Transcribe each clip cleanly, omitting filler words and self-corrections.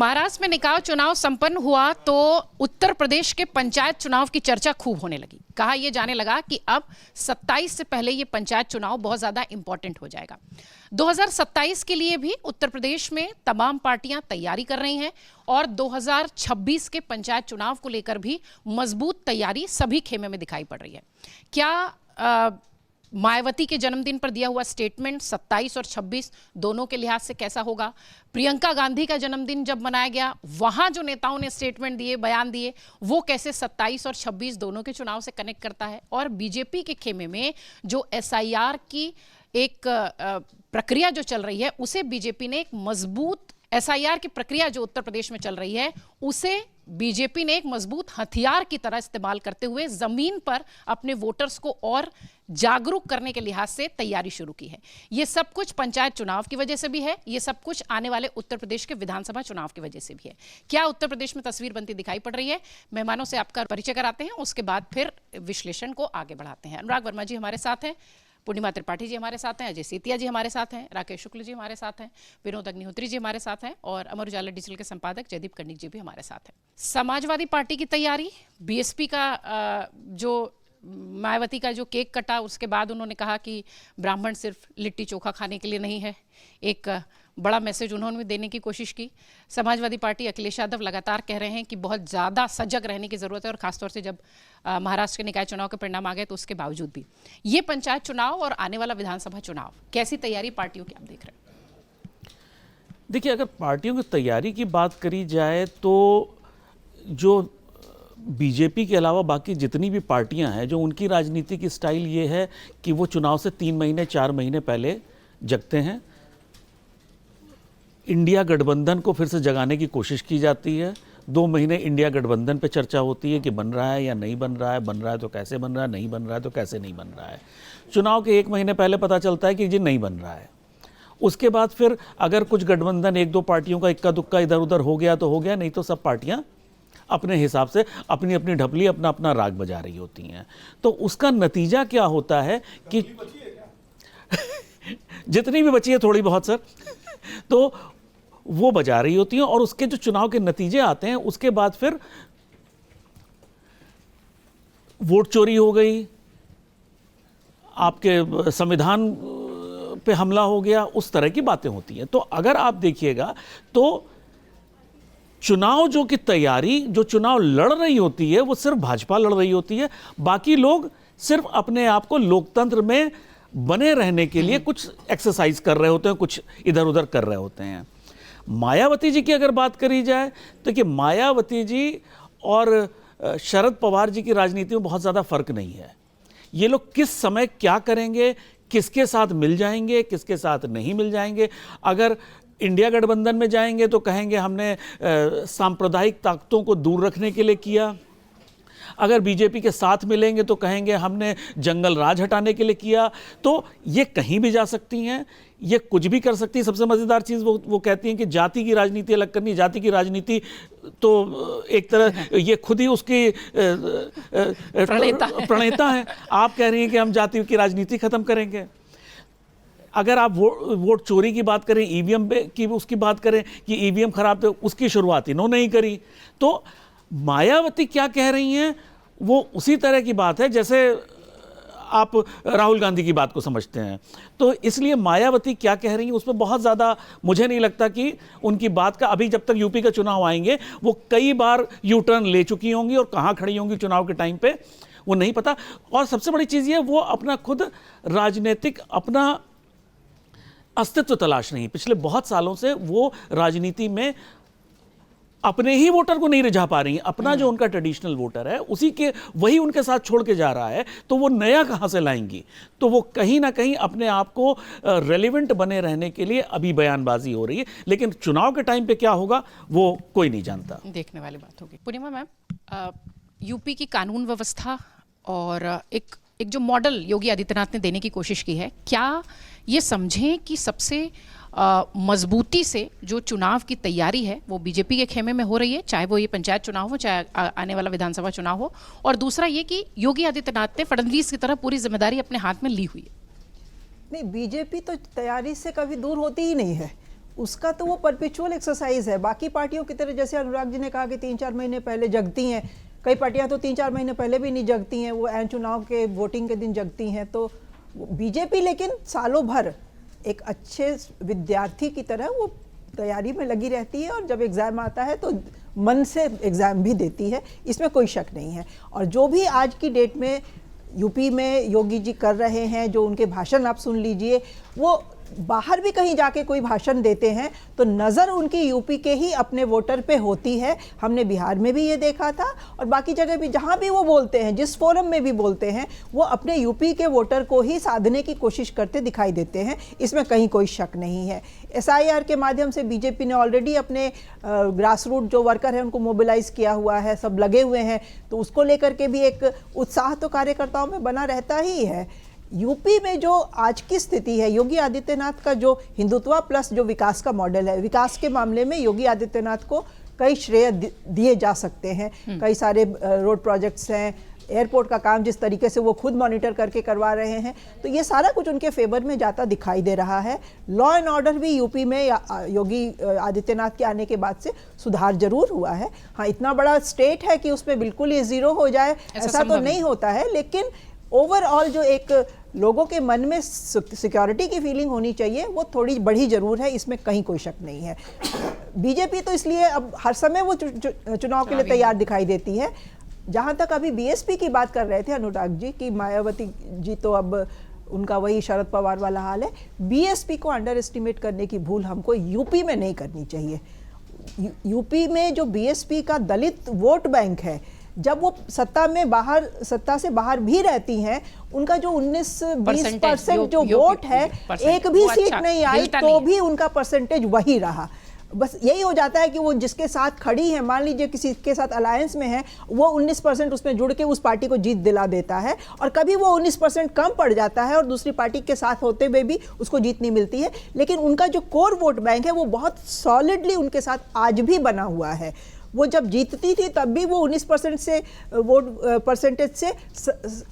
महाराष्ट्र में निकाय चुनाव संपन्न हुआ तो उत्तर प्रदेश के पंचायत चुनाव की चर्चा खूब होने लगी। कहा यह जाने लगा कि अब 27 से पहले ये पंचायत चुनाव बहुत ज्यादा इंपॉर्टेंट हो जाएगा। 2027 के लिए भी उत्तर प्रदेश में तमाम पार्टियां तैयारी कर रही हैं और 2026 के पंचायत चुनाव को लेकर भी मजबूत तैयारी सभी खेमे में दिखाई पड़ रही है। क्या मायावती के जन्मदिन पर दिया हुआ स्टेटमेंट 27 और 26 दोनों के लिहाज से कैसा होगा? प्रियंका गांधी का जन्मदिन जब मनाया गया वहां जो नेताओं ने स्टेटमेंट दिए, बयान दिए, वो कैसे 27 और 26 दोनों के चुनाव से कनेक्ट करता है? और बीजेपी के खेमे में जो एसआईआर की एक प्रक्रिया जो चल रही है, उसे बीजेपी ने एक मजबूत एसआईआर की प्रक्रिया जो उत्तर प्रदेश में चल रही है, उसे बीजेपी ने एक मजबूत हथियार की तरह इस्तेमाल करते हुए जमीन पर अपने वोटर्स को और जागरूक करने के लिहाज से तैयारी शुरू की है। यह सब कुछ पंचायत चुनाव की वजह से भी है, यह सब कुछ आने वाले उत्तर प्रदेश के विधानसभा चुनाव की वजह से भी है। क्या उत्तर प्रदेश में तस्वीर बनती दिखाई पड़ रही है? मेहमानों से आपका परिचय कराते हैं, उसके बाद फिर विश्लेषण को आगे बढ़ाते हैं। अनुराग वर्मा जी हमारे साथ हैं, पूर्णिमा त्रिपाठी जी हमारे साथ हैं, अजय सेतिया जी हमारे साथ हैं, राकेश शुक्ल जी हमारे साथ हैं, विनोद अग्निहोत्री जी हमारे साथ हैं और अमर उजाला डिजिटल के संपादक जयदीप कर्णिक जी भी हमारे साथ हैं। समाजवादी पार्टी की तैयारी, बीएसपी का जो मायावती का जो केक कटा, उसके बाद उन्होंने कहा कि ब्राह्मण सिर्फ लिट्टी चोखा खाने के लिए नहीं है। एक बड़ा मैसेज उन्होंने भी देने की कोशिश की। समाजवादी पार्टी अखिलेश यादव लगातार कह रहे हैं कि बहुत ज़्यादा सजग रहने की ज़रूरत है और खासतौर से जब महाराष्ट्र के निकाय चुनाव के परिणाम आ गए तो उसके बावजूद भी ये पंचायत चुनाव और आने वाला विधानसभा चुनाव, कैसी तैयारी पार्टियों की आप देख रहे हैं? देखिए, अगर पार्टियों की तैयारी की बात करी जाए तो जो बीजेपी के अलावा बाकी जितनी भी पार्टियां हैं, जो उनकी राजनीति की स्टाइल ये है कि वो चुनाव से 3 महीने 4 महीने पहले जगते हैं। इंडिया गठबंधन को फिर से जगाने की कोशिश की जाती है। 2 महीने इंडिया गठबंधन पे चर्चा होती है कि बन रहा है या नहीं बन रहा है, बन रहा है तो कैसे बन रहा है, नहीं बन रहा है तो कैसे नहीं बन रहा है। चुनाव के 1 महीने पहले पता चलता है कि जी नहीं बन रहा है। उसके बाद फिर अगर कुछ गठबंधन 1-2 पार्टियों का इक्का दुक्का इधर उधर हो गया तो हो गया, नहीं तो सब पार्टियां अपने हिसाब से अपनी अपनी ढपली, अपना अपना राग बजा रही होती हैं। तो उसका नतीजा क्या होता है कि जितनी भी बची है थोड़ी बहुत सर, तो वो बजा रही होती हैं और उसके जो चुनाव के नतीजे आते हैं उसके बाद फिर वोट चोरी हो गई, आपके संविधान पे हमला हो गया, उस तरह की बातें होती हैं। तो अगर आप देखिएगा तो चुनाव जो की तैयारी, जो चुनाव लड़ रही होती है वो सिर्फ भाजपा लड़ रही होती है। बाकी लोग सिर्फ अपने आप को लोकतंत्र में बने रहने के लिए कुछ एक्सरसाइज कर रहे होते हैं, कुछ इधर उधर कर रहे होते हैं। मायावती जी की अगर बात करी जाए तो कि मायावती जी और शरद पवार जी की राजनीति में बहुत ज़्यादा फर्क नहीं है। ये लोग किस समय क्या करेंगे, किसके साथ मिल जाएंगे, किसके साथ नहीं मिल जाएंगे। अगर इंडिया गठबंधन में जाएंगे तो कहेंगे हमने सांप्रदायिक ताकतों को दूर रखने के लिए किया। अगर बीजेपी के साथ मिलेंगे तो कहेंगे हमने जंगल राज हटाने के लिए किया। तो ये कहीं भी जा सकती हैं, ये कुछ भी कर सकती है। सबसे मज़ेदार चीज़ वो कहती हैं कि जाति की राजनीति अलग करनी। जाति की राजनीति तो एक तरह ये खुद ही उसकी प्रणेता है। आप कह रही हैं कि हम जाति की राजनीति ख़त्म करेंगे। अगर आप वोट चोरी की बात करें, ईवीएम की उसकी बात करें कि ईवीएम खराब, तो उसकी शुरुआत इन्होंने नहीं करी। तो मायावती क्या कह रही हैं वो उसी तरह की बात है जैसे आप राहुल गांधी की बात को समझते हैं। तो इसलिए मायावती क्या कह रही हैं उसमें बहुत ज़्यादा मुझे नहीं लगता कि उनकी बात का, अभी जब तक यूपी का चुनाव आएंगे वो कई बार यू टर्न ले चुकी होंगी और कहाँ खड़ी होंगी चुनाव के टाइम पे वो नहीं पता। और सबसे बड़ी चीज़ ये, वो अपना खुद राजनीतिक अपना अस्तित्व तलाश रही। पिछले बहुत सालों से वो राजनीति में अपने ही वोटर को नहीं रिझा पा रही हैं। अपना जो उनका ट्रेडिशनल वोटर है उसी के, वही उनके साथ छोड़ के जा रहा है, तो वो नया कहां से लाएंगी? तो वो कहीं ना कहीं अपने आप को रेलेवेंट बने रहने के लिए अभी बयानबाजी हो रही है, लेकिन चुनाव के टाइम पे क्या होगा वो कोई नहीं जानता। देखने वाली बात होगी। पूर्णिमा मैम, यूपी की कानून व्यवस्था और एक जो मॉडल योगी आदित्यनाथ ने देने की कोशिश की है, क्या ये समझें कि सबसे मजबूती से जो चुनाव की तैयारी है वो बीजेपी के खेमे में हो रही है, चाहे वो ये पंचायत चुनाव हो, चाहे आने वाला विधानसभा चुनाव हो? और दूसरा ये कि योगी आदित्यनाथ ने फडणवीस की तरह पूरी जिम्मेदारी अपने हाथ में ली हुई है। नहीं, बीजेपी तो तैयारी से कभी दूर होती ही नहीं है। उसका तो वो परपेचुअल एक्सरसाइज है। बाकी पार्टियों की तरह, जैसे अनुराग जी ने कहा कि 3-4 महीने पहले जगती हैं, कई पार्टियां तो 3-4 महीने पहले भी नहीं जगती हैं, वो ऐन चुनाव के वोटिंग के दिन जगती हैं। तो बीजेपी लेकिन सालों भर एक अच्छे विद्यार्थी की तरह वो तैयारी में लगी रहती है, और जब एग्ज़ाम आता है तो मन से एग्ज़ाम भी देती है, इसमें कोई शक नहीं है। और जो भी आज की डेट में यूपी में योगी जी कर रहे हैं, जो उनके भाषण आप सुन लीजिए, वो बाहर भी कहीं जाके कोई भाषण देते हैं तो नज़र उनकी यूपी के ही अपने वोटर पे होती है। हमने बिहार में भी ये देखा था, और बाकी जगह भी जहाँ भी वो बोलते हैं, जिस फोरम में भी बोलते हैं, वो अपने यूपी के वोटर को ही साधने की कोशिश करते दिखाई देते हैं, इसमें कहीं कोई शक नहीं है। SIR के माध्यम से बीजेपी ने ऑलरेडी अपने ग्रास रूट जो वर्कर हैं उनको मोबिलाइज किया हुआ है, सब लगे हुए हैं, तो उसको लेकर के भी एक उत्साह तो कार्यकर्ताओं में बना रहता ही है। यूपी में जो आज की स्थिति है, योगी आदित्यनाथ का जो हिंदुत्व प्लस जो विकास का मॉडल है, विकास के मामले में योगी आदित्यनाथ को कई श्रेय दिए जा सकते हैं। कई सारे रोड प्रोजेक्ट्स हैं, एयरपोर्ट का काम जिस तरीके से वो खुद मॉनिटर करके करवा रहे हैं, तो ये सारा कुछ उनके फेवर में जाता दिखाई दे रहा है। लॉ एंड ऑर्डर भी यूपी में योगी आदित्यनाथ के आने के बाद से सुधार जरूर हुआ है। हाँ, इतना बड़ा स्टेट है कि उसमें बिल्कुल ये जीरो हो जाए ऐसा तो नहीं होता है, लेकिन ओवरऑल जो एक लोगों के मन में सिक्योरिटी की फीलिंग होनी चाहिए, वो थोड़ी बढ़ी जरूर है, इसमें कहीं कोई शक नहीं है। बीजेपी तो इसलिए अब हर समय वो चुनाव के लिए तैयार दिखाई देती है। जहां तक अभी BSP की बात कर रहे थे अनुराग जी की, मायावती जी तो अब उनका वही शरद पवार वाला हाल है। BSP को अंडर एस्टिमेट करने की भूल हमको यूपी में नहीं करनी चाहिए। यूपी में जो BSP का दलित वोट बैंक है, जब वो सत्ता से बाहर भी रहती हैं, उनका जो 19-20% जो वोट है, एक भी सीट नहीं आई तो भी उनका परसेंटेज वही रहा। बस यही हो जाता है कि वो जिसके साथ खड़ी है, मान लीजिए किसी के साथ अलायंस में है, वो 19% उसमें जुड़ के उस पार्टी को जीत दिला देता है, और कभी वो 19% कम पड़ जाता है और दूसरी पार्टी के साथ होते हुए भी उसको जीत नहीं मिलती है। लेकिन उनका जो कोर वोट बैंक है वो बहुत सॉलिडली उनके साथ आज भी बना हुआ है। वो जब जीतती थी तब भी वो 19% से वोट परसेंटेज से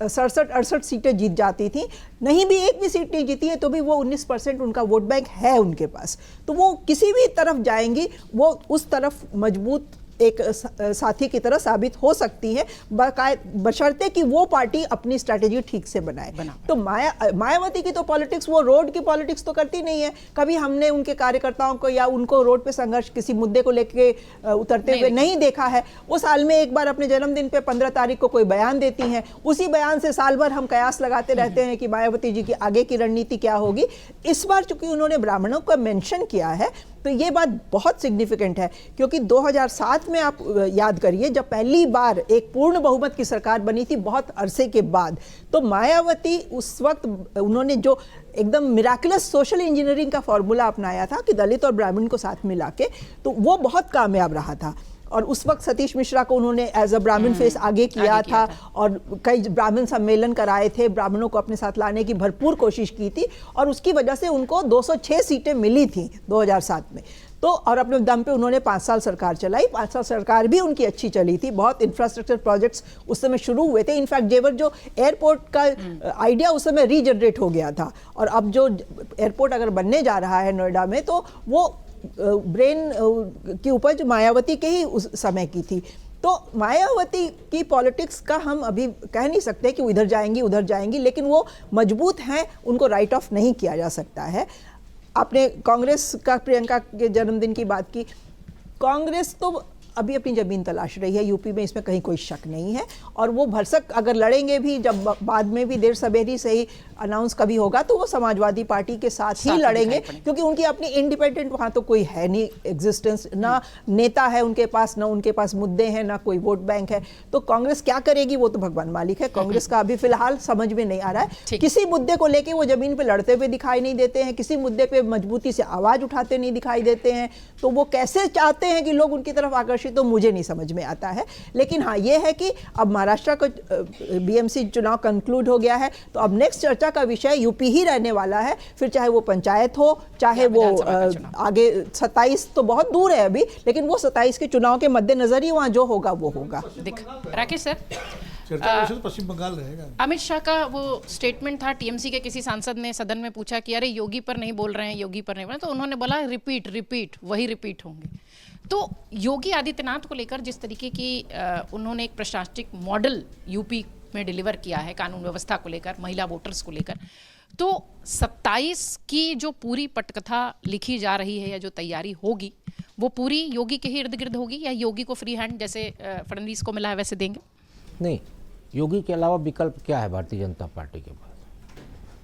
67-68 सीटें जीत जाती थी, नहीं भी एक भी सीट नहीं जीती है तो भी वो 19% उनका वोट बैंक है उनके पास। तो वो किसी भी तरफ जाएंगी, वो उस तरफ मजबूत एक साथी की तरह साबित हो सकती है, बशर्ते कि वो पार्टी अपनी स्ट्रैटेजी ठीक से बनाए। तो मायावती की तो पॉलिटिक्स, वो रोड की पॉलिटिक्स तो करती नहीं है। कभी हमने उनके कार्यकर्ताओं को या उनको रोड पे संघर्ष किसी मुद्दे को लेके उतरते हुए नहीं देखा है। वो साल में एक बार अपने जन्मदिन पे 15 तारीख को कोई बयान देती हैं, उसी बयान से साल भर हम कयास लगाते रहते हैं कि मायावती जी की आगे की रणनीति क्या होगी। इस बार चूंकि उन्होंने ब्राह्मणों को मेंशन किया है तो ये बात बहुत सिग्निफिकेंट है, क्योंकि 2007 में आप याद करिए जब पहली बार एक पूर्ण बहुमत की सरकार बनी थी बहुत अरसे के बाद, तो मायावती उस वक्त उन्होंने जो एकदम मिराकुलस सोशल इंजीनियरिंग का फॉर्मूला अपनाया था कि दलित और ब्राह्मण को साथ मिला के, तो वो बहुत कामयाब रहा था। और उस वक्त सतीश मिश्रा को उन्होंने एज अ ब्राह्मण फेस आगे किया था और कई ब्राह्मण सम्मेलन कराए थे, ब्राह्मणों को अपने साथ लाने की भरपूर कोशिश की थी, और उसकी वजह से उनको 206 सीटें मिली थी 2007 में। तो और अपने दम पे उन्होंने 5 साल सरकार चलाई। 5 साल सरकार भी उनकी अच्छी चली थी, बहुत इंफ्रास्ट्रक्चर प्रोजेक्ट्स उस समय शुरू हुए थे। इनफैक्ट जेवर जो एयरपोर्ट का आइडिया उस समय रीजनरेट हो गया था, और अब जो एयरपोर्ट अगर बनने जा रहा है नोएडा में, तो वो ब्रेन की उपज मायावती के ही उस समय की थी। तो मायावती की पॉलिटिक्स का हम अभी कह नहीं सकते कि वो इधर जाएंगी, लेकिन वो मजबूत हैं, उनको राइट ऑफ नहीं किया जा सकता है। आपने कांग्रेस का प्रियंका के जन्मदिन की बात की, कांग्रेस तो अभी अपनी ज़मीन तलाश रही है यूपी में, इसमें कहीं कोई शक नहीं है। और वो भरसक अगर लड़ेंगे भी, जब बाद में भी देर सवेरी से ही अनाउंस कभी होगा, तो वो समाजवादी पार्टी के साथ ही लड़ेंगे, क्योंकि उनकी अपनी इंडिपेंडेंट वहाँ तो कोई है नहीं एग्जिस्टेंस, ना नेता है उनके पास, ना उनके पास मुद्दे हैं, ना कोई वोट बैंक है। तो कांग्रेस क्या करेगी वो तो भगवान मालिक है। कांग्रेस का अभी फिलहाल समझ में नहीं आ रहा है, किसी मुद्दे को लेके वो जमीन पे लड़ते हुए दिखाई नहीं देते हैं, किसी मुद्दे पे मजबूती से आवाज उठाते नहीं दिखाई देते हैं। तो वो कैसे चाहते हैं कि लोग उनकी तरफ आकर्षित, तो मुझे नहीं समझ में आता है। लेकिन हाँ, ये है कि अब महाराष्ट्र का BMC चुनाव कंक्लूड हो गया है, तो अब नेक्स्ट चर्चा का विषय यूपी ही रहने वाला है, फिर चाहे वो पंचायत हो, चाहे वो आगे 27 तो बहुत दूर है अभी, लेकिन वो 27 के चुनाव के मद्देनजर ही वहाँ जो होगा वो होगा। राकेश सर, चर्चा का विषय तो पश्चिम बंगाल रहेगा। अमित शाह का वो स्टेटमेंट था, टीएमसी के किसी सांसद ने सदन में पूछा कि अरे योगी पर नहीं बोल रहे हैं, योगी पर नहीं बोल रहे हैं, तो उन्होंने बोला रिपीट वही रिपीट होंगे। तो योगी आदित्यनाथ को लेकर जिस तरीके की उन्होंने एक प्रशासनिक मॉडल यूपी में डिलीवर किया है कानून व्यवस्था को लेकर, महिला वोटर्स को लेकर, तो 27 की जो पूरी पटकथा लिखी जा रही है या जो तैयारी होगी वो पूरी योगी के ही इर्द गिर्द होगी, या योगी को फ्री हैंड जैसे फडणवीस को मिला है वैसे देंगे? नहीं, योगी के अलावा विकल्प क्या है भारतीय जनता पार्टी के पास?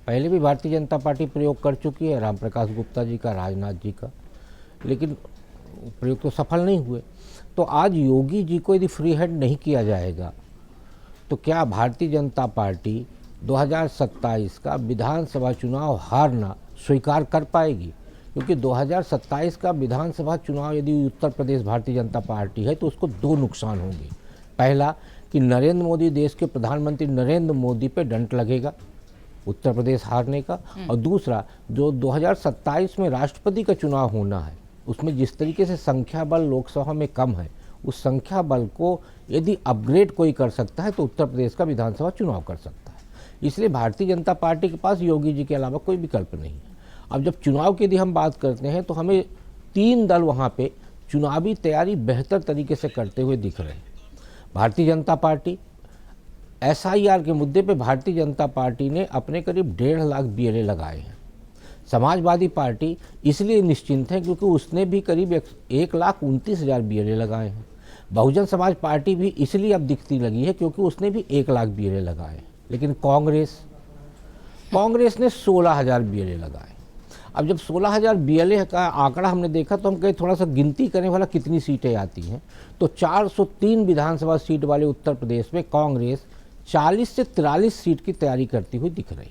पहले भी भारतीय जनता पार्टी प्रयोग कर चुकी है, रामप्रकाश गुप्ता जी का, राजनाथ जी का, लेकिन प्रयोग तो सफल नहीं हुए। तो आज योगी जी को यदि फ्री हैंड नहीं किया जाएगा तो क्या भारतीय जनता पार्टी 2027 का विधानसभा चुनाव हारना स्वीकार कर पाएगी? क्योंकि 2027 का विधानसभा चुनाव यदि उत्तर प्रदेश भारतीय जनता पार्टी है तो उसको दो नुकसान होंगे। पहला कि नरेंद्र मोदी, देश के प्रधानमंत्री नरेंद्र मोदी पे डंट लगेगा उत्तर प्रदेश हारने का, और दूसरा जो 2027 में राष्ट्रपति का चुनाव होना है उसमें जिस तरीके से संख्या बल लोकसभा में कम है, उस संख्या बल को यदि अपग्रेड कोई कर सकता है तो उत्तर प्रदेश का विधानसभा चुनाव कर सकता है। इसलिए भारतीय जनता पार्टी के पास योगी जी के अलावा कोई विकल्प नहीं है। अब जब चुनाव की यदि हम बात करते हैं तो हमें 3 दल वहाँ पे चुनावी तैयारी बेहतर तरीके से करते हुए दिख रहे हैं। भारतीय जनता पार्टी SIR के मुद्दे पे भारतीय जनता पार्टी ने अपने करीब 1.5 लाख BLA लगाए हैं। समाजवादी पार्टी इसलिए निश्चिंत है क्योंकि उसने भी करीब 1,29,000 BLA लगाए हैं। बहुजन समाज पार्टी भी इसलिए अब दिखती लगी है क्योंकि उसने भी 1 लाख BLA लगाए हैं। लेकिन कांग्रेस ने 16,000 BLA लगाए। अब जब 16,000 BLA का आंकड़ा हमने देखा तो हम कहीं थोड़ा सा गिनती करें वाला कितनी सीटें आती हैं, तो 403 विधानसभा सीट वाले उत्तर प्रदेश में कांग्रेस 40 से 43 सीट की तैयारी करती हुई दिख रही।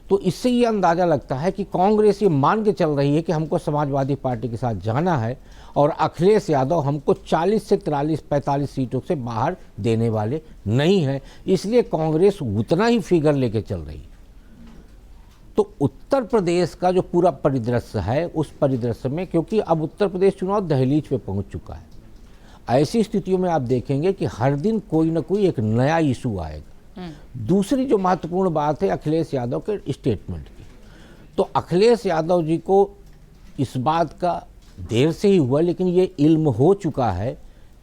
तो इससे ये अंदाज़ा लगता है कि कांग्रेस ये मान के चल रही है कि हमको समाजवादी पार्टी के साथ जाना है और अखिलेश यादव हमको 40 से 45 सीटों से बाहर देने वाले नहीं हैं। इसलिए कांग्रेस उतना ही फिगर लेके चल रही है। तो उत्तर प्रदेश का जो पूरा परिदृश्य है, उस परिदृश्य में क्योंकि अब उत्तर प्रदेश चुनाव दहलीज पे पहुंच चुका है, ऐसी स्थितियों में आप देखेंगे कि हर दिन कोई ना कोई एक नया इशू आएगा। दूसरी जो महत्वपूर्ण बात है अखिलेश यादव के स्टेटमेंट की, तो अखिलेश यादव जी को इस बात का देर से ही हुआ लेकिन ये इल्म हो चुका है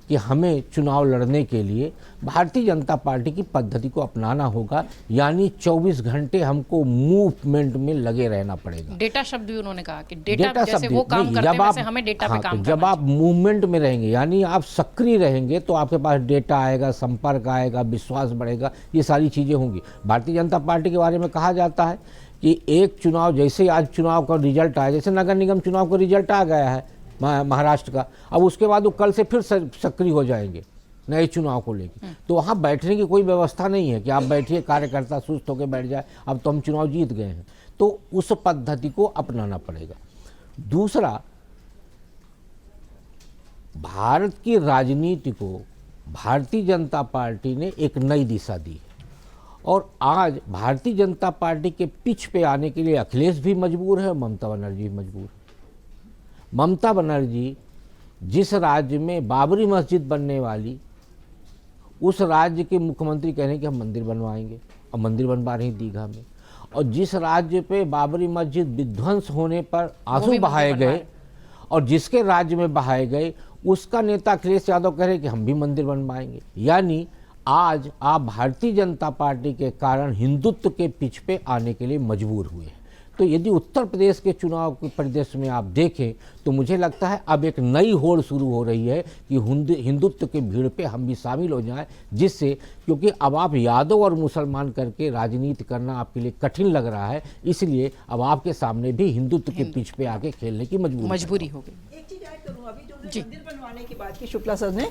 कि हमें चुनाव लड़ने के लिए भारतीय जनता पार्टी की पद्धति को अपनाना होगा, यानी 24 घंटे हमको मूवमेंट में लगे रहना पड़ेगा। डेटा शब्द भी उन्होंने कहा कि डेटा जैसे वो काम करते हैं वैसे हमें डेटा पे काम करना जब आप मूवमेंट में रहेंगे यानी आप सक्रिय रहेंगे तो आपके पास डेटा आएगा, संपर्क आएगा, विश्वास बढ़ेगा, ये सारी चीज़ें होंगी। भारतीय जनता पार्टी के बारे में कहा जाता है कि एक चुनाव, जैसे आज चुनाव का रिजल्ट आया, जैसे नगर निगम चुनाव का रिजल्ट आ गया है महाराष्ट्र का, अब उसके बाद वो कल से फिर सक्रिय हो जाएंगे नए चुनाव को लेकर। तो वहाँ बैठने की कोई व्यवस्था नहीं है कि आप बैठिए कार्यकर्ता सुस्त होकर बैठ जाए, अब तो हम चुनाव जीत गए हैं। तो उस पद्धति को अपनाना पड़ेगा। दूसरा, भारत की राजनीति को भारतीय जनता पार्टी ने एक नई दिशा दी है और आज भारतीय जनता पार्टी के पिच पे आने के लिए अखिलेश भी मजबूर है और ममता बनर्जी भी मजबूर है। ममता बनर्जी जिस राज्य में बाबरी मस्जिद बनने वाली, उस राज्य के मुख्यमंत्री कह रहे हैं कि हम मंदिर बनवाएंगे, और मंदिर बनवा रहे हैं दीघा में, और जिस राज्य पे बाबरी मस्जिद विध्वंस होने पर आंसू बहाए गए और जिसके राज्य में बहाए गए, उसका नेता अखिलेश यादव कह रहे हैं कि हम भी मंदिर बनवाएंगे। यानी आज आप भारतीय जनता पार्टी के कारण हिंदुत्व के पिच पे आने के लिए मजबूर हुए हैं। तो यदि उत्तर प्रदेश के चुनाव के परिदृश्य में आप देखें तो मुझे लगता है अब एक नई होड़ शुरू हो रही है कि हिंदुत्व के भीड़ पे हम भी शामिल हो जाएं, जिससे क्योंकि अब आप यादव और मुसलमान करके राजनीति करना आपके लिए कठिन लग रहा है, इसलिए अब आपके सामने भी हिंदुत्व के पिच पे आके खेलने की मजबूरी हो गई। एक चीज ऐड करूं, अभी जो मंदिर बनवाने की बात की शुक्ला सर ने,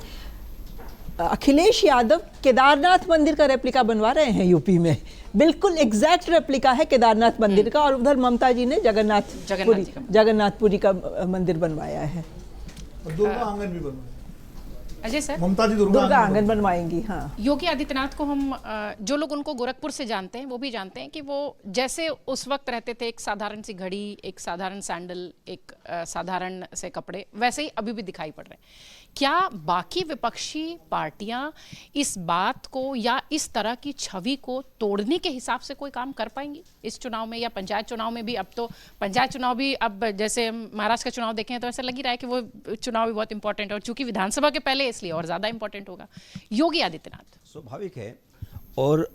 अखिलेश यादव केदारनाथ मंदिर का रेप्लिका बनवा रहे हैं यूपी में, बिल्कुल एग्जैक्ट रेप्लिका है केदारनाथ मंदिर का, और उधर ममता जी ने जगन्नाथपुरी का मंदिर बनवाया है और दोनों आंगन भी बनवाए। अजय सर, ममता जी दुर्गा दुर्गा आंगन बनवाएंगी। हाँ, योगी आदित्यनाथ को हम जो लोग उनको गोरखपुर से जानते हैं वो भी जानते हैं कि वो जैसे उस वक्त रहते थे, एक साधारण सी घड़ी, एक साधारण सैंडल, एक साधारण से कपड़े, वैसे ही अभी भी दिखाई पड़ रहे हैं। क्या बाकी विपक्षी पार्टियां इस बात को या इस तरह की छवि को तोड़ने के हिसाब से कोई काम कर पाएंगी इस चुनाव में या पंचायत चुनाव में भी? अब तो पंचायत चुनाव भी, अब जैसे महाराष्ट्र का चुनाव देखें तो ऐसा लग ही रहा है कि वो चुनाव भी बहुत इंपॉर्टेंट है, और चूंकि विधानसभा के पहले इसलिए और ज्यादा इंपॉर्टेंट होगा। योगी आदित्यनाथ, स्वाभाविक है। और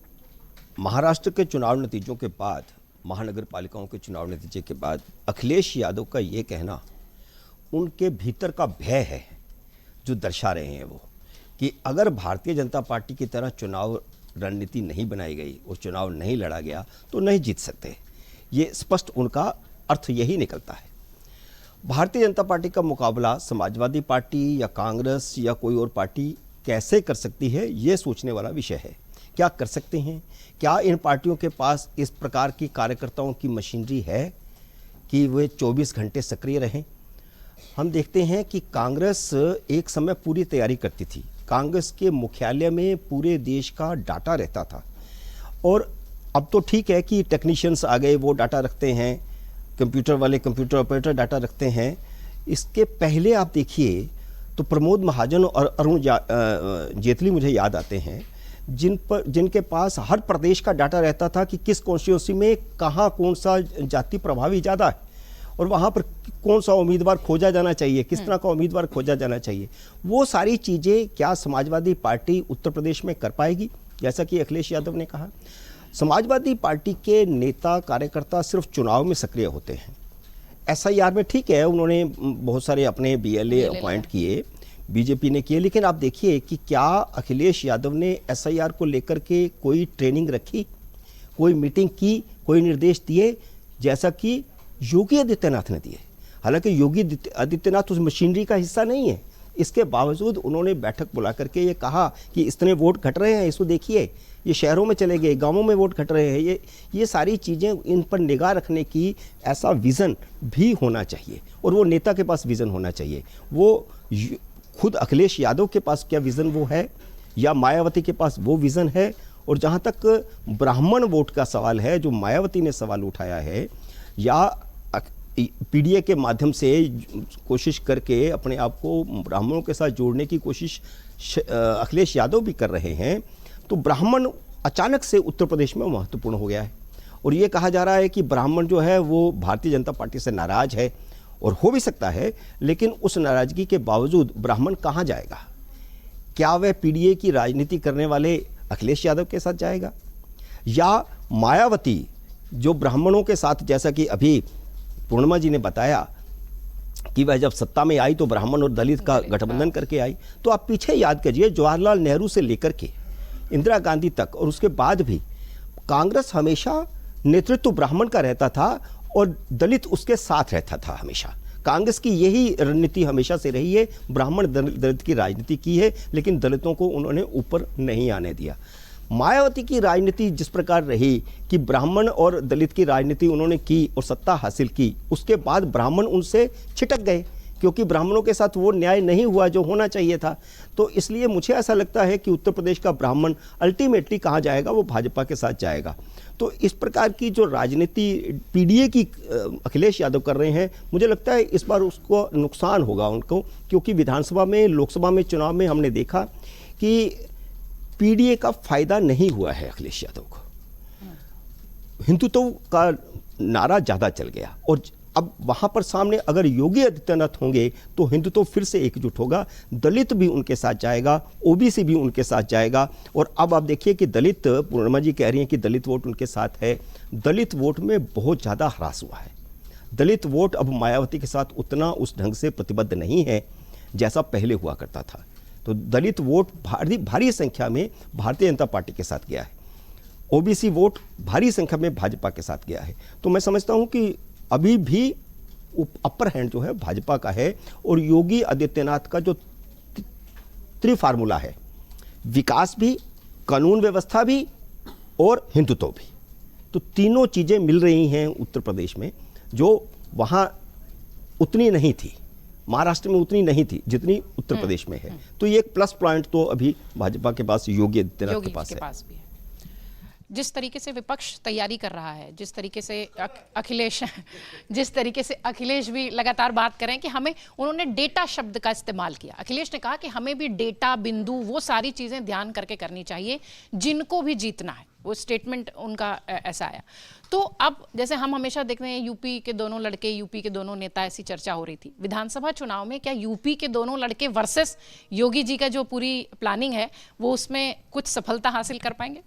महाराष्ट्र के चुनाव नतीजों के बाद, महानगर पालिकाओं के चुनाव नतीजे के बाद अखिलेश यादव का ये कहना उनके भीतर का भय है जो दर्शा रहे हैं वो, कि अगर भारतीय जनता पार्टी की तरह चुनाव रणनीति नहीं बनाई गई और चुनाव नहीं लड़ा गया तो नहीं जीत सकते। ये स्पष्ट उनका अर्थ यही निकलता है। भारतीय जनता पार्टी का मुकाबला समाजवादी पार्टी या कांग्रेस या कोई और पार्टी कैसे कर सकती है, ये सोचने वाला विषय है। क्या कर सकते हैं? क्या इन पार्टियों के पास इस प्रकार की कार्यकर्ताओं की मशीनरी है कि वे 24 घंटे सक्रिय रहें? हम देखते हैं कि कांग्रेस एक समय पूरी तैयारी करती थी। कांग्रेस के मुख्यालय में पूरे देश का डाटा रहता था, और अब तो ठीक है कि टेक्नीशियंस आ गए, वो डाटा रखते हैं, कंप्यूटर वाले, कंप्यूटर ऑपरेटर डाटा रखते हैं। इसके पहले आप देखिए तो प्रमोद महाजन और अरुण जेटली मुझे याद आते हैं, जिनके पास हर प्रदेश का डाटा रहता था कि किस कॉन्स्टिट्यूंसी में कहाँ कौन सा जाति प्रभावी ज़्यादा है और वहाँ पर कौन सा उम्मीदवार खोजा जाना चाहिए, किस तरह का उम्मीदवार खोजा जाना चाहिए। वो सारी चीज़ें क्या समाजवादी पार्टी उत्तर प्रदेश में कर पाएगी? जैसा कि अखिलेश यादव ने कहा, समाजवादी पार्टी के नेता कार्यकर्ता सिर्फ चुनाव में सक्रिय होते हैं। SIR में ठीक है, उन्होंने बहुत सारे अपने BLA अपॉइंट किए, बीजेपी ने किए, लेकिन आप देखिए कि क्या अखिलेश यादव ने SIR को लेकर के कोई ट्रेनिंग रखी, कोई मीटिंग की, कोई निर्देश दिए जैसा कि योगी आदित्यनाथ ने दिए? हालांकि योगी आदित्यनाथ उस मशीनरी का हिस्सा नहीं है, इसके बावजूद उन्होंने बैठक बुला करके ये कहा कि इतने वोट घट रहे हैं, इसको देखिए, ये शहरों में चले गए, गांवों में वोट घट रहे हैं। ये सारी चीज़ें, इन पर निगाह रखने की ऐसा विज़न भी होना चाहिए, और वो नेता के पास विज़न होना चाहिए। वो खुद अखिलेश यादव के पास क्या विज़न वो है, या मायावती के पास वो विज़न है? और जहाँ तक ब्राह्मण वोट का सवाल है, जो मायावती ने सवाल उठाया है, या PDA के माध्यम से कोशिश करके अपने आप को ब्राह्मणों के साथ जोड़ने की कोशिश अखिलेश यादव भी कर रहे हैं, तो ब्राह्मण अचानक से उत्तर प्रदेश में महत्वपूर्ण हो गया है। और ये कहा जा रहा है कि ब्राह्मण जो है वो भारतीय जनता पार्टी से नाराज है, और हो भी सकता है, लेकिन उस नाराजगी के बावजूद ब्राह्मण कहाँ जाएगा? क्या वह PDA की राजनीति करने वाले अखिलेश यादव के साथ जाएगा, या मायावती जो ब्राह्मणों के साथ, जैसा कि अभी पूर्णिमा जी ने बताया कि वह जब सत्ता में आई तो ब्राह्मण और दलित का गठबंधन करके आई, तो आप पीछे याद करिए, जवाहरलाल नेहरू से लेकर के इंदिरा गांधी तक और उसके बाद भी कांग्रेस हमेशा नेतृत्व ब्राह्मण का रहता था और दलित उसके साथ रहता था। हमेशा कांग्रेस की यही रणनीति हमेशा से रही है, ब्राह्मण दलित की राजनीति की है, लेकिन दलितों को उन्होंने ऊपर नहीं आने दिया। मायावती की राजनीति जिस प्रकार रही कि ब्राह्मण और दलित की राजनीति उन्होंने की और सत्ता हासिल की, उसके बाद ब्राह्मण उनसे छिटक गए, क्योंकि ब्राह्मणों के साथ वो न्याय नहीं हुआ जो होना चाहिए था। तो इसलिए मुझे ऐसा लगता है कि उत्तर प्रदेश का ब्राह्मण अल्टीमेटली कहाँ जाएगा? वो भाजपा के साथ जाएगा। तो इस प्रकार की जो राजनीति PDA की अखिलेश यादव कर रहे हैं, मुझे लगता है इस बार उसको नुकसान होगा उनको, क्योंकि विधानसभा में, लोकसभा में चुनाव में हमने देखा कि PDA का फायदा नहीं हुआ है अखिलेश यादव को। हिंदुत्व का नारा ज़्यादा चल गया, और अब वहाँ पर सामने अगर योगी आदित्यनाथ होंगे तो हिंदुत्व फिर से एकजुट होगा, दलित भी उनके साथ जाएगा, OBC भी उनके साथ जाएगा। और अब आप देखिए कि दलित, पूर्णिमा जी कह रही हैं कि दलित वोट उनके साथ है, दलित वोट में बहुत ज़्यादा ह्रास हुआ है। दलित वोट अब मायावती के साथ उतना उस ढंग से प्रतिबद्ध नहीं है जैसा पहले हुआ करता था। तो दलित वोट भारी संख्या में भारतीय जनता पार्टी के साथ गया है, OBC वोट भारी संख्या में भाजपा के साथ गया है। तो मैं समझता हूं कि अभी भी अपर हैंड जो है भाजपा का है, और योगी आदित्यनाथ का जो त्रिफार्मूला है, विकास भी, कानून व्यवस्था भी और हिंदुत्व भी, तो तीनों चीज़ें मिल रही हैं उत्तर प्रदेश में, जो वहाँ उतनी नहीं थी। महाराष्ट्र में उतनी नहीं थी जितनी उत्तर प्रदेश में है। तो ये एक प्लस पॉइंट तो अभी भाजपा के पास, योगी आदित्यनाथ के पास है। भी है। जिस तरीके से विपक्ष तैयारी कर रहा है, जिस तरीके से अखिलेश भी लगातार बात कर रहे हैं कि हमें, उन्होंने डेटा शब्द का इस्तेमाल किया। अखिलेश ने कहा कि हमें भी डेटा, बिंदु, वो सारी चीजें ध्यान करके करनी चाहिए जिनको भी जीतना है। वो स्टेटमेंट उनका ऐसा आया। तो अब जैसे हम हमेशा देख रहे हैं यूपी के दोनों लड़के, यूपी के दोनों नेता, ऐसी चर्चा हो रही थी। विधानसभा चुनाव में क्या यूपी के दोनों लड़के वर्सेस योगी जी का जो पूरी प्लानिंग है वो उसमें कुछ सफलता हासिल कर पाएंगे?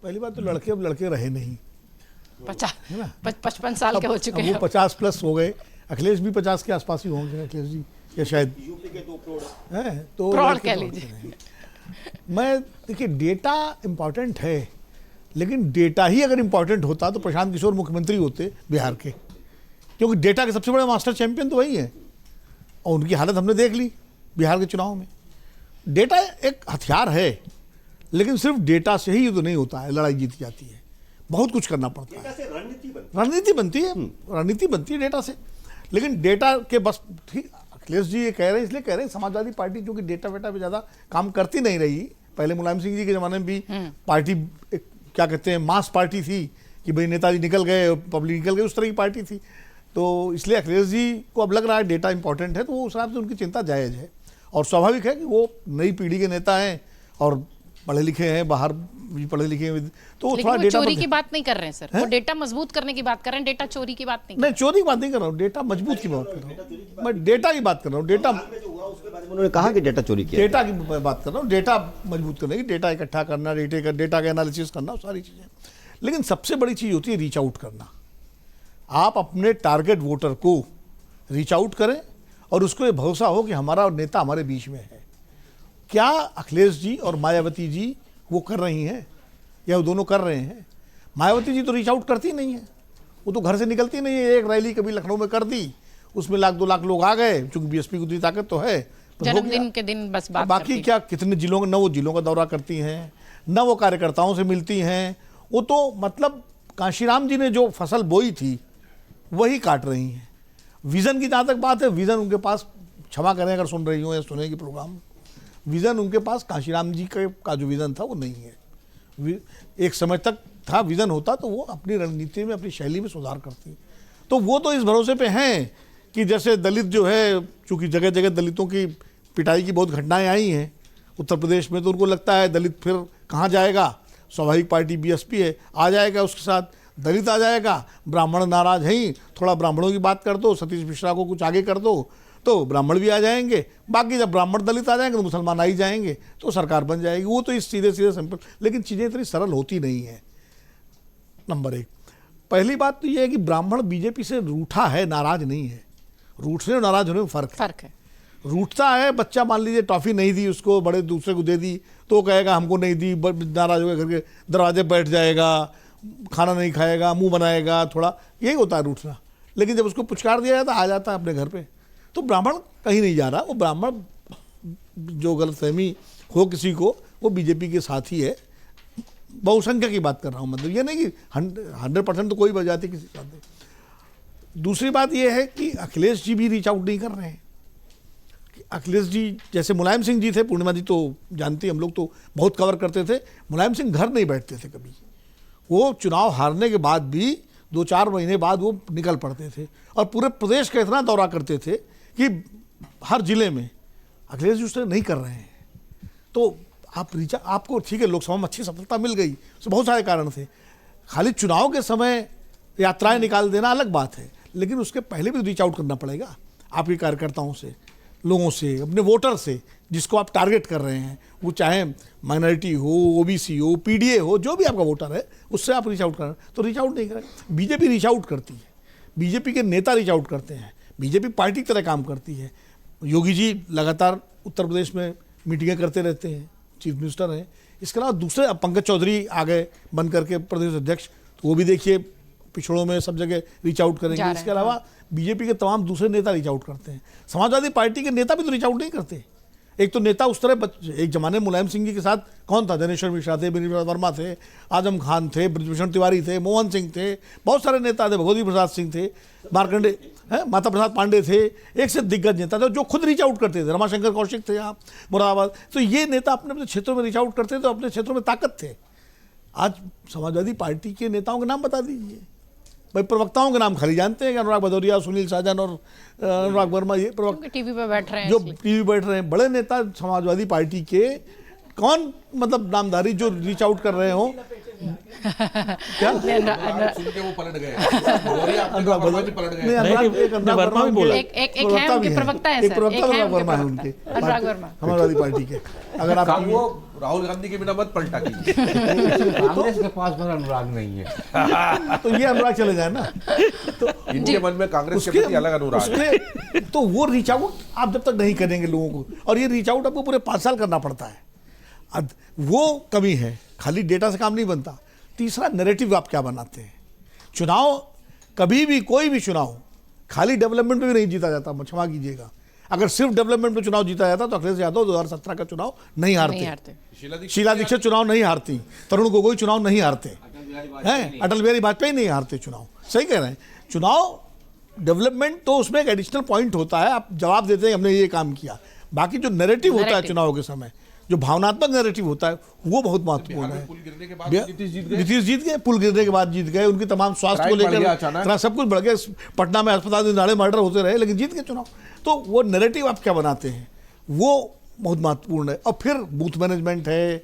पहली बात तो लड़के अब लड़के रहे नहीं, 55 साल के हो चुके हैं। वो 50 प्लस हो गए। अखिलेश भी 50 के आसपास ही होंगे अखिलेश जी, या शायद यूपी के 2 करोड़ हैं तो प्रौढ़ कह लीजिए। मैं देखिए, डेटा इंपॉर्टेंट है, लेकिन डेटा ही अगर इंपॉर्टेंट होता तो प्रशांत किशोर मुख्यमंत्री होते बिहार के, क्योंकि डेटा के सबसे बड़े मास्टर चैंपियन तो वही है, और उनकी हालत हमने देख ली बिहार के चुनाव में। डेटा एक हथियार है, लेकिन सिर्फ डेटा से ही युद्ध नहीं होता है, लड़ाई जीती जाती है, बहुत कुछ करना पड़ता है। रणनीति बनती है डेटा से। लेकिन डेटा के बस, ठीक, अखिलेश जी ये कह रहे हैं, इसलिए कह रहे हैं समाजवादी पार्टी जो कि डेटा वेटा पे ज़्यादा काम करती नहीं रही। पहले मुलायम सिंह जी के ज़माने में भी पार्टी एक, क्या कहते हैं, मास पार्टी थी कि भाई नेताजी निकल गए, पब्लिक निकल गई, उस तरह की पार्टी थी। तो इसलिए अखिलेश जी को अब लग रहा है डेटा इंपॉर्टेंट है, तो वो उस हिसाब से उनकी चिंता जायज़ है। और स्वाभाविक है कि वो नई पीढ़ी के नेता हैं और पढ़े लिखे हैं, बाहर भी पढ़े लिखे हैं, तो लेकिन थोड़ा वो डेटा चोरी की बात नहीं कर रहे हैं सर, वो डेटा मजबूत करने की बात कर रहे हैं, डेटा चोरी की बात नहीं। नहीं, चोरी की बात नहीं कर रहा हूँ, डेटा मजबूत की बात कर रहा हूँ, मैं डेटा की बात कर रहा हूँ। डेटा उन्होंने कहा कि डेटा चोरी किया, डेटा की बात कर रहा हूँ, डेटा मजबूत करने की, डेटा इकट्ठा करना, डेटा का एनालिसिस करना, सारी चीज़ें। लेकिन सबसे बड़ी चीज़ होती है रीच आउट करना। आप अपने टारगेट वोटर को रीच आउट करें और उसको ये भरोसा हो कि हमारा नेता हमारे बीच में है। क्या अखिलेश जी और मायावती जी वो कर रही हैं, या वो दोनों कर रहे हैं? मायावती जी तो रीच आउट करती नहीं है, वो तो घर से निकलती नहीं है। एक रैली कभी लखनऊ में कर दी, उसमें 1-2 लाख लोग आ गए, चूंकि बीएसपी की उतनी ताकत तो है, तो जन्मदिन के दिन बस बात बाकी क्या कितने जिलों, न वो जिलों का दौरा करती हैं, न वो कार्यकर्ताओं से मिलती हैं। वो तो मतलब काशीराम जी ने जो फसल बोई थी वही काट रही हैं। विज़न की जहाँ तक बात है, विज़न उनके पास, क्षमा करें अगर सुन रही हो या सुनेगी प्रोग्राम, विज़न उनके पास काशीराम जी का जो विज़न था वो नहीं है। एक समय तक था, विज़न होता तो वो अपनी रणनीति में, अपनी शैली में सुधार करती। तो वो तो इस भरोसे पे हैं कि जैसे दलित जो है, चूँकि जगह जगह दलितों की पिटाई की बहुत घटनाएं आई हैं उत्तर प्रदेश में, तो उनको लगता है दलित फिर कहाँ जाएगा, स्वाभाविक पार्टी बीएसपी है, आ जाएगा, उसके साथ दलित आ जाएगा, ब्राह्मण नाराज हैं ही, थोड़ा ब्राह्मणों की बात कर दो, सतीश मिश्रा को कुछ आगे कर दो तो ब्राह्मण भी आ जाएंगे, बाकी जब ब्राह्मण दलित आ जाएंगे तो मुसलमान आ ही जाएंगे, तो सरकार बन जाएगी। वो तो इस सीधे सिंपल, लेकिन चीज़ें इतनी सरल होती नहीं है। नंबर 1, पहली बात तो ये है कि ब्राह्मण बीजेपी से रूठा है, नाराज नहीं है। रूठने और नाराज होने में फर्क है। रूठता है, बच्चा मान लीजिए टॉफ़ी नहीं दी उसको, बड़े दूसरे को दे दी तो कहेगा हमको नहीं दी, नाराज होकर घर के दरवाजे बैठ जाएगा, खाना नहीं खाएगा, मुंह बनाएगा, थोड़ा यही होता है रूठना। लेकिन जब उसको पुचकार दिया जाता आ जाता है अपने घर पे। तो ब्राह्मण कहीं नहीं जा रहा, वो ब्राह्मण जो गलतफहमी हो किसी को, वो बीजेपी के साथ ही है। बहुसंख्यक की बात कर रहा हूँ, मतलब ये नहीं कि 100% तो कोई बजाती किसी के साथ नहीं। दूसरी बात ये है कि अखिलेश जी भी रीच आउट नहीं कर रहे हैं। अखिलेश जी जैसे मुलायम सिंह जी थे, पूर्णिमा जी तो जानती, हम लोग तो बहुत कवर करते थे, मुलायम सिंह घर नहीं बैठते थे कभी। वो चुनाव हारने के बाद भी 2-4 महीने बाद वो निकल पड़ते थे और पूरे प्रदेश का इतना दौरा करते थे कि हर जिले में। अखिलेश जी उस तरह नहीं कर रहे हैं। तो आपको ठीक है, लोकसभा में अच्छी सफलता मिल गई, उससे बहुत सारे कारण थे। खाली चुनाव के समय यात्राएं निकाल देना अलग बात है, लेकिन उसके पहले भी रीच आउट करना पड़ेगा आपके कार्यकर्ताओं से, लोगों से, अपने वोटर से, जिसको आप टारगेट कर रहे हैं, वो चाहे माइनॉरिटी हो, ओबीसी हो, पीडीए हो, जो भी आपका वोटर है, उससे आप रीच आउट कर रहे हैं। तो रीच आउट नहीं करें। बीजेपी रीच आउट करती है, बीजेपी के नेता रीच आउट करते हैं, बीजेपी पार्टी की तरह काम करती है। योगी जी लगातार उत्तर प्रदेश में मीटिंगें करते रहते हैं, चीफ मिनिस्टर हैं। इसके अलावा दूसरे, अब पंकज चौधरी आ गए बन करके प्रदेश अध्यक्ष, तो वो भी देखिए पिछड़ों में सब जगह रीच आउट करेंगे। इसके अलावा बीजेपी के तमाम दूसरे नेता रीच आउट करते हैं। समाजवादी पार्टी के नेता भी तो रीच आउट नहीं करते। एक तो नेता उस तरह एक जमाने में मुलायम सिंह जी के साथ कौन था, दिनेश्वर मिश्रा थे, विनीत वर्मा थे, आजम खान थे, ब्रजभूषण तिवारी थे, मोहन सिंह थे, बहुत सारे नेता थे, भगवती प्रसाद सिंह थे, मार्कंडे माता प्रसाद पांडे थे, एक से दिग्गज नेता थे जो खुद रीच आउट करते थे। रमाशंकर कौशिक थे यहाँ मुरादाबाद। तो ये नेता अपने अपने क्षेत्रों में रीच आउट करते थे, तो अपने क्षेत्रों में ताकत थे। आज समाजवादी पार्टी के नेताओं के नाम बता दीजिए भाई, प्रवक्ताओं के नाम खाली जानते हैं कि अनुराग भदौरिया, सुनील साजन और अनुराग वर्मा, ये प्रवक्ता टीवी पे बैठ रहे हैं जो इसलिए। टीवी बैठ रहे हैं। बड़े नेता समाजवादी पार्टी के कौन, मतलब नामधारी जो रीच आउट कर रहे हो क्या? सुन के वो पलट गए। अनुराग वर्मा जी पलट गए। नहीं, अनुराग- एक अनुराग वर्मा भी बोला। एक है उनके प्रवक्ता है एक सर, प्रवक्ता एक है अनुराग उनके वर्मा है प्रवक्ता। उनके अनुराग वर्मा। समाजवादी पार्टी के। अगर आप वो राहुल गांधी के बिना मत पलटा कीजिए। कांग्रेस के पास पर अनुराग नहीं है। तो ये अनुराग चले जाए ना, इनके मन में कांग्रेस के प्रति अलग अनुराग है। उसके तो वो रीच आउट आप जब तक नहीं करेंगे लोगों को, और ये रीच आउट आपको पूरे 5 साल करना पड़ता है। अब वो कमी है, खाली डेटा से काम नहीं बनता। तीसरा, नैरेटिव आप क्या बनाते हैं। चुनाव कभी भी, कोई भी चुनाव खाली डेवलपमेंट पे भी नहीं जीता जाता, क्षमा कीजिएगा। अगर सिर्फ डेवलपमेंट पे चुनाव जीता जाता तो अखिलेश यादव 2017 का चुनाव नहीं हारते। शीला दीक्षित चुनाव नहीं हारती, तरुण गोगोई चुनाव नहीं हारते हैं, अटल बिहारी वाजपेयी नहीं हारते चुनाव। सही कह रहे हैं। चुनाव डेवलपमेंट तो उसमें एक एडिशनल पॉइंट होता है, आप जवाब देते हैं हमने ये काम किया। बाकी जो नैरेटिव होता है चुनाव के समय, जो भावनात्मक नैरेटिव होता है, वो बहुत महत्वपूर्ण है। पुल गिरने के बाद नीतीश जीत गए। नीतीश जीत गए, पुल गिरने के बाद जीत गए, उनकी तमाम स्वास्थ्य को क्राइम बढ़ गया लेकर अचानक। इतना सब कुछ बढ़ गया। पटना में अस्पताल में नारे मर्डर होते रहे, लेकिन जीत गए चुनाव। तो वो नैरेटिव आप क्या बनाते हैं, वो बहुत महत्वपूर्ण है। और फिर बूथ मैनेजमेंट है,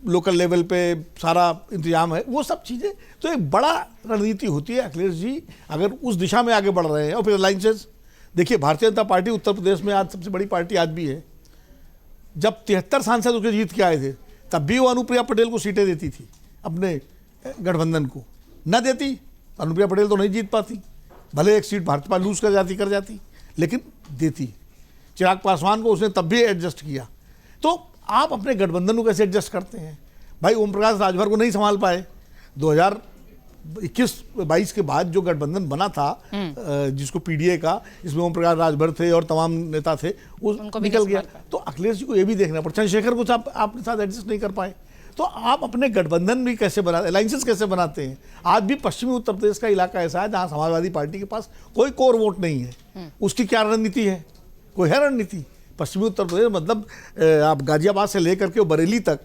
लोकल लेवल पे सारा इंतजाम है, वो सब चीज़ें। तो एक बड़ा रणनीति होती है। अखिलेश जी अगर उस दिशा में आगे बढ़ रहे हैं, और फिर अलायंसेस देखिए, भारतीय जनता पार्टी उत्तर प्रदेश में आज सबसे बड़ी पार्टी आज भी है। जब 73 सांसद उसके जीत के आए थे, तब भी वो अनुप्रिया पटेल को सीटें देती थी, अपने गठबंधन को न देती। अनुप्रिया पटेल तो नहीं जीत पाती, भले एक सीट भाजपा लूज कर जाती, लेकिन देती। चिराग पासवान को उसने तब भी एडजस्ट किया। तो आप अपने गठबंधन को कैसे एडजस्ट करते हैं भाई? ओम प्रकाश राजभर को नहीं संभाल पाए। 2021-22 के बाद जो गठबंधन बना था, जिसको पीडीए का, इसमें ओम प्रकाश राजभर थे और तमाम नेता थे, वो निकल गया। तो अखिलेश जी को ये भी देखना पड़ा। चंद्रशेखर को आप अपने साथ एडजस्ट नहीं कर पाए। तो आप अपने गठबंधन भी कैसे बनाते, अलायंसेस कैसे बनाते हैं? आज भी पश्चिमी उत्तर प्रदेश का इलाका ऐसा है जहाँ समाजवादी पार्टी के पास कोई कोर वोट नहीं है। उसकी क्या रणनीति है? कोई है रणनीति? पश्चिमी उत्तर प्रदेश मतलब आप गाजियाबाद से लेकर के बरेली तक,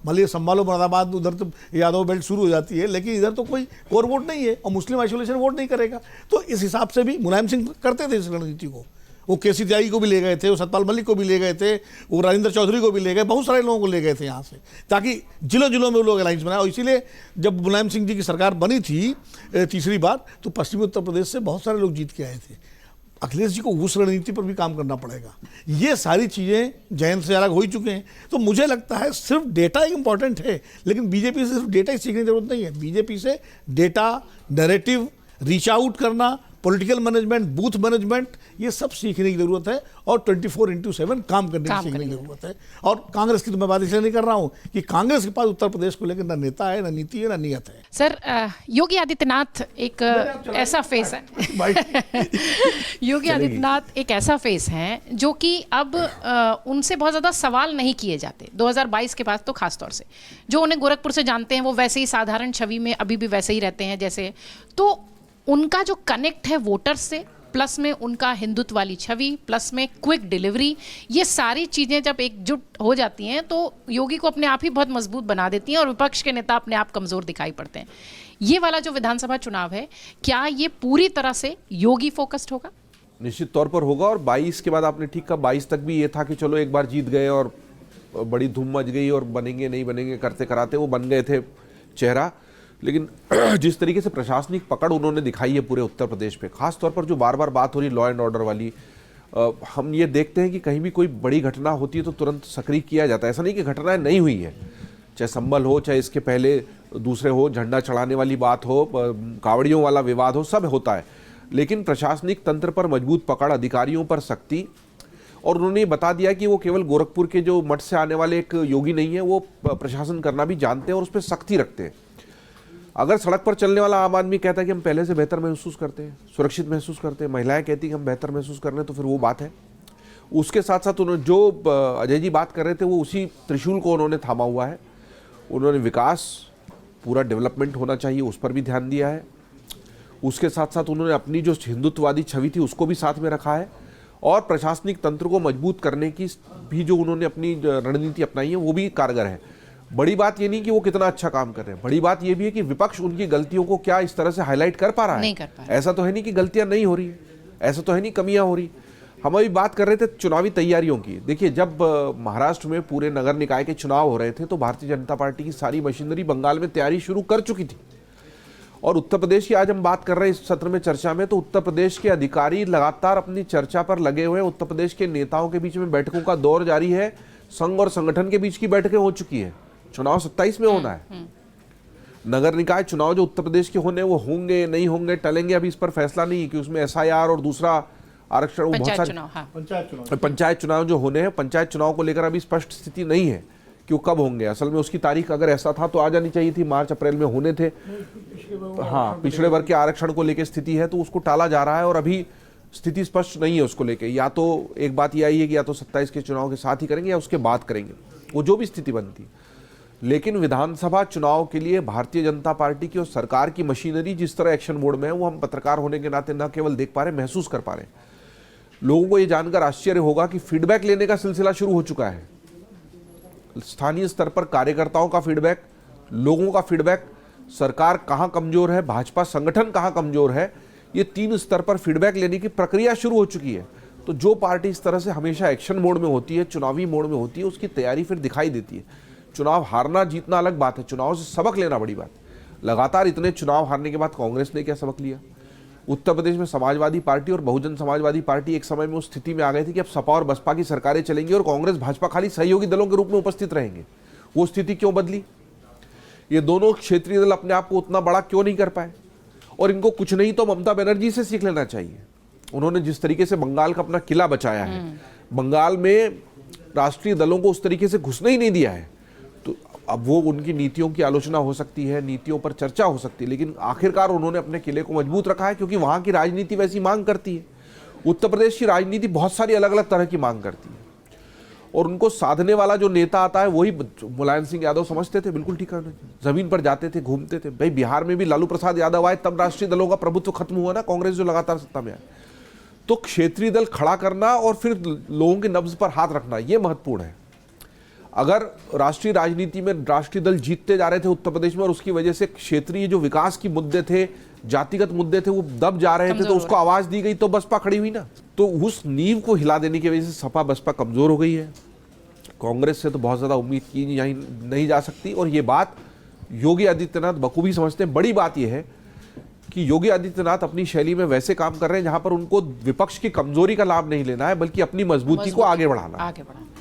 मान लीजिए संभालो मुरादाबाद, उधर तो यादव बेल्ट शुरू हो जाती है, लेकिन इधर तो कोई कोर वोट नहीं है और मुस्लिम आइसोलेशन वोट नहीं करेगा। तो इस हिसाब से भी मुलायम सिंह करते थे इस रणनीति को। वो केसी त्यागी को भी ले गए थे, वो सतपाल मलिक को भी ले गए थे, वो राजेंद्र चौधरी को भी ले गए, बहुत सारे लोगों को ले गए थे यहाँ से, ताकि जिलों जिलों में वो लोग अलायंस बनाए। और इसीलिए जब मुलायम सिंह जी की सरकार बनी थी तीसरी बार, तो पश्चिमी उत्तर प्रदेश से बहुत सारे लोग जीत के आए थे। अखिलेश जी को उस रणनीति पर भी काम करना पड़ेगा। ये सारी चीज़ें जयंत से अलग हो ही चुके हैं। तो मुझे लगता है सिर्फ डेटा इंपॉर्टेंट है, लेकिन बीजेपी से सिर्फ डेटा ही सीखने की जरूरत नहीं है। बीजेपी से डेटा, नैरेटिव, रीच आउट करना, पॉलिटिकल मैनेजमेंट, बूथ मैनेजमेंट, ये सब सीखने की जरूरत है और 24/7 काम करने की सीखने की जरूरत है। और कांग्रेस की तो मैं बात इसलिए नहीं कर रहा हूँ कि कांग्रेस के पास उत्तर प्रदेश को लेकर ना नेता है, ना नीति है, ना नियत है। सर, योगी आदित्यनाथ एक ऐसा फेस है योगी आदित्यनाथ एक ऐसा फेस है जो कि अब उनसे बहुत ज़्यादा सवाल नहीं किए जाते। 2022 के बाद तो खास तौर से जो उन्हें गोरखपुर से जानते हैं, वो वैसे ही साधारण छवि में अभी भी वैसे ही रहते हैं जैसे। तो उनका जो कनेक्ट है वोटर्स से, प्लस में उनका हिंदुत्व वाली छवि, प्लस में क्विक डिलीवरी, ये सारी चीज़ें जब एकजुट हो जाती हैं तो योगी को अपने आप ही बहुत मजबूत बना देती हैं और विपक्ष के नेता अपने आप कमज़ोर दिखाई पड़ते हैं। ये वाला जो विधानसभा चुनाव है, क्या ये पूरी तरह से योगी फोकस्ड होगा? निश्चित तौर पर होगा। और 22 के बाद आपने ठीक कहा, 22 तक भी ये था कि चलो एक बार जीत गए और बड़ी धूम मच गई और बनेंगे नहीं बनेंगे करते कराते वो बन गए थे चेहरा। लेकिन जिस तरीके से प्रशासनिक पकड़ उन्होंने दिखाई है पूरे उत्तर प्रदेश पे, खास तौर पर जो बार बार बात हो रही लॉ एंड ऑर्डर वाली, हम ये देखते हैं कि कहीं भी कोई बड़ी घटना होती है तो तुरंत सक्रिय किया जाता है। ऐसा नहीं कि घटनाएं नहीं हुई है, चाहे संभल हो, चाहे इसके पहले दूसरे हो, झंडा चढ़ाने वाली बात हो, कावड़ियों वाला विवाद हो, सब होता है। लेकिन प्रशासनिक तंत्र पर मजबूत पकड़, अधिकारियों पर सख्ती, और उन्होंने ये बता दिया कि वो केवल गोरखपुर के जो मठ से आने वाले एक योगी नहीं है, वो प्रशासन करना भी जानते हैं और उस पर सख्ती रखते हैं। अगर सड़क पर चलने वाला आम आदमी कहता है कि हम पहले से बेहतर महसूस करते हैं, सुरक्षित महसूस करते हैं, महिलाएं कहती हैं कि हम बेहतर महसूस कर रहे हैं, तो फिर वो बात है। उसके साथ साथ उन्होंने जो अजय जी बात कर रहे थे वो उसी त्रिशूल को उन्होंने थामा हुआ है। उन्होंने विकास, पूरा डेवलपमेंट होना चाहिए, उस पर भी ध्यान दिया है। उसके साथ साथ उन्होंने अपनी जो हिंदुत्ववादी छवि थी उसको भी साथ में रखा है, और प्रशासनिक तंत्र को मजबूत करने की भी जो उन्होंने अपनी रणनीति अपनाई है वो भी कारगर है। बड़ी बात ये नहीं कि वो कितना अच्छा काम कर रहे हैं, बड़ी बात ये भी है कि विपक्ष उनकी गलतियों को क्या इस तरह से हाईलाइट कर पा रहा है। नहीं कर पा रहा। ऐसा तो है नहीं कि गलतियां नहीं हो रही है, ऐसा तो है नहीं कमियां हो रही। हम अभी बात कर रहे थे चुनावी तैयारियों की। देखिए, जब महाराष्ट्र में पूरे नगर निकाय के चुनाव हो रहे थे तो भारतीय जनता पार्टी की सारी मशीनरी बंगाल में तैयारी शुरू कर चुकी थी। और उत्तर प्रदेश की आज हम बात कर रहे हैं इस सत्र में चर्चा में, तो उत्तर प्रदेश के अधिकारी लगातार अपनी चर्चा पर लगे हुए हैं। उत्तर प्रदेश के नेताओं के बीच में बैठकों का दौर जारी है, संघ और संगठन के बीच की बैठकें हो चुकी है। चुनाव 27 में होना है। नगर निकाय चुनाव जो उत्तर प्रदेश के होने वो होंगे नहीं होंगे, टलेंगे, अभी इस पर फैसला नहीं है कि उसमें SIR और दूसरा आरक्षण, वो बहुत पंचायत सारे चुनाव, हाँ। पंचायत चुनाव जो होने हैं, पंचायत चुनाव को लेकर अभी स्पष्ट स्थिति नहीं है कि वो कब होंगे। असल में उसकी तारीख अगर ऐसा था तो आ जानी चाहिए थी, मार्च अप्रैल में होने थे। हाँ, पिछड़े वर्ग के आरक्षण को लेकर स्थिति है तो उसको टाला जा रहा है, और अभी स्थिति स्पष्ट नहीं है उसको लेकर। या तो एक बात ये आई है कि या तो 27 के चुनाव के साथ ही करेंगे या उसके बाद करेंगे, वो जो भी स्थिति बनती। लेकिन विधानसभा चुनाव के लिए भारतीय जनता पार्टी की और सरकार की मशीनरी जिस तरह एक्शन मोड में है, वो हम पत्रकार होने के नाते न केवल देख पा रहे, महसूस कर पा रहे हैं। लोगों को ये जानकर आश्चर्य होगा कि फीडबैक लेने का सिलसिला शुरू हो चुका है। स्थानीय स्तर पर कार्यकर्ताओं का फीडबैक, लोगों का फीडबैक, सरकार कहां कमजोर है, भाजपा संगठन कहां कमजोर है, ये 3 स्तर पर फीडबैक लेने की प्रक्रिया शुरू हो चुकी है। तो जो पार्टी इस तरह से हमेशा एक्शन मोड में होती है, चुनावी मोड में होती है, उसकी तैयारी फिर दिखाई देती है। चुनाव हारना जीतना अलग बात है, चुनाव से सबक लेना बड़ी बात। लगातार इतने चुनाव हारने के बाद कांग्रेस ने क्या सबक लिया? उत्तर प्रदेश में समाजवादी पार्टी और बहुजन समाजवादी पार्टी एक समय में उस स्थिति में आ गई थी कि अब सपा और बसपा की सरकारें चलेंगी और कांग्रेस भाजपा खाली सहयोगी दलों के रूप में उपस्थित रहेंगे। वो स्थिति क्यों बदली? ये दोनों क्षेत्रीय दल अपने आप को उतना बड़ा क्यों नहीं कर पाए? और इनको कुछ नहीं तो ममता बनर्जी से सीख लेना चाहिए। उन्होंने जिस तरीके से बंगाल का अपना किला बचाया है, बंगाल में राष्ट्रीय दलों को उस तरीके से घुसने ही नहीं दिया है, तो अब वो उनकी नीतियों की आलोचना हो सकती है, नीतियों पर चर्चा हो सकती है, लेकिन आखिरकार उन्होंने अपने किले को मजबूत रखा है, क्योंकि वहां की राजनीति वैसी मांग करती है। उत्तर प्रदेश की राजनीति बहुत सारी अलग अलग तरह की मांग करती है, और उनको साधने वाला जो नेता आता है वही मुलायम सिंह यादव समझते थे, बिल्कुल ठीक है, जमीन पर जाते थे, घूमते थे। भाई, बिहार में भी लालू प्रसाद यादव आए तब राष्ट्रीय दलों का प्रभुत्व खत्म हुआ ना, कांग्रेस जो लगातार सत्ता में आए। तो क्षेत्रीय दल खड़ा करना और फिर लोगों के नब्ज पर हाथ रखना, यह महत्वपूर्ण है। अगर राष्ट्रीय राजनीति में राष्ट्रीय दल जीतते जा रहे थे उत्तर प्रदेश में, और उसकी वजह से क्षेत्रीय जो विकास की मुद्दे थे, जातिगत मुद्दे थे, वो दब जा रहे थे, तो उसको आवाज दी गई, तो बसपा खड़ी हुई ना। तो उस नींव को हिला देने की वजह से सपा बसपा कमजोर हो गई है। कांग्रेस से तो बहुत ज्यादा उम्मीद की नहीं जा सकती, और ये बात योगी आदित्यनाथ बखूबी समझते हैं। बड़ी बात यह है कि योगी आदित्यनाथ अपनी शैली में वैसे काम कर रहे हैं जहां पर उनको विपक्ष की कमजोरी का लाभ नहीं लेना है, बल्कि अपनी मजबूती को आगे बढ़ाना है।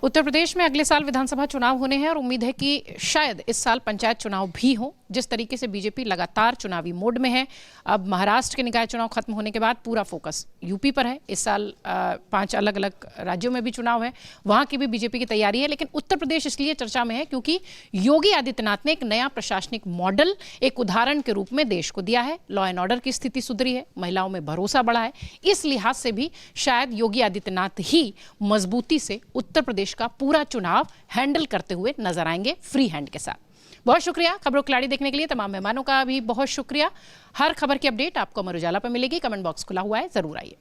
उत्तर प्रदेश में अगले साल विधानसभा चुनाव होने हैं, और उम्मीद है कि शायद इस साल पंचायत चुनाव भी हो। जिस तरीके से बीजेपी लगातार चुनावी मोड में है, अब महाराष्ट्र के निकाय चुनाव खत्म होने के बाद पूरा फोकस यूपी पर है। इस साल 5 अलग अलग राज्यों में भी चुनाव है, वहां की भी बीजेपी की तैयारी है। लेकिन उत्तर प्रदेश इसलिए चर्चा में है क्योंकि योगी आदित्यनाथ ने एक नया प्रशासनिक मॉडल, एक उदाहरण के रूप में देश को दिया है। लॉ एंड ऑर्डर की स्थिति सुधरी है, महिलाओं में भरोसा बढ़ा है। इस लिहाज से भी शायद योगी आदित्यनाथ ही मजबूती से उत्तर प्रदेश का पूरा चुनाव हैंडल करते हुए नजर आएंगे, फ्री हैंड के साथ। बहुत शुक्रिया खबरों खिलाड़ी देखने के लिए। तमाम मेहमानों का भी बहुत शुक्रिया। हर खबर की अपडेट आपको अमर उजाला पर मिलेगी। कमेंट बॉक्स खुला हुआ है, जरूर आइए।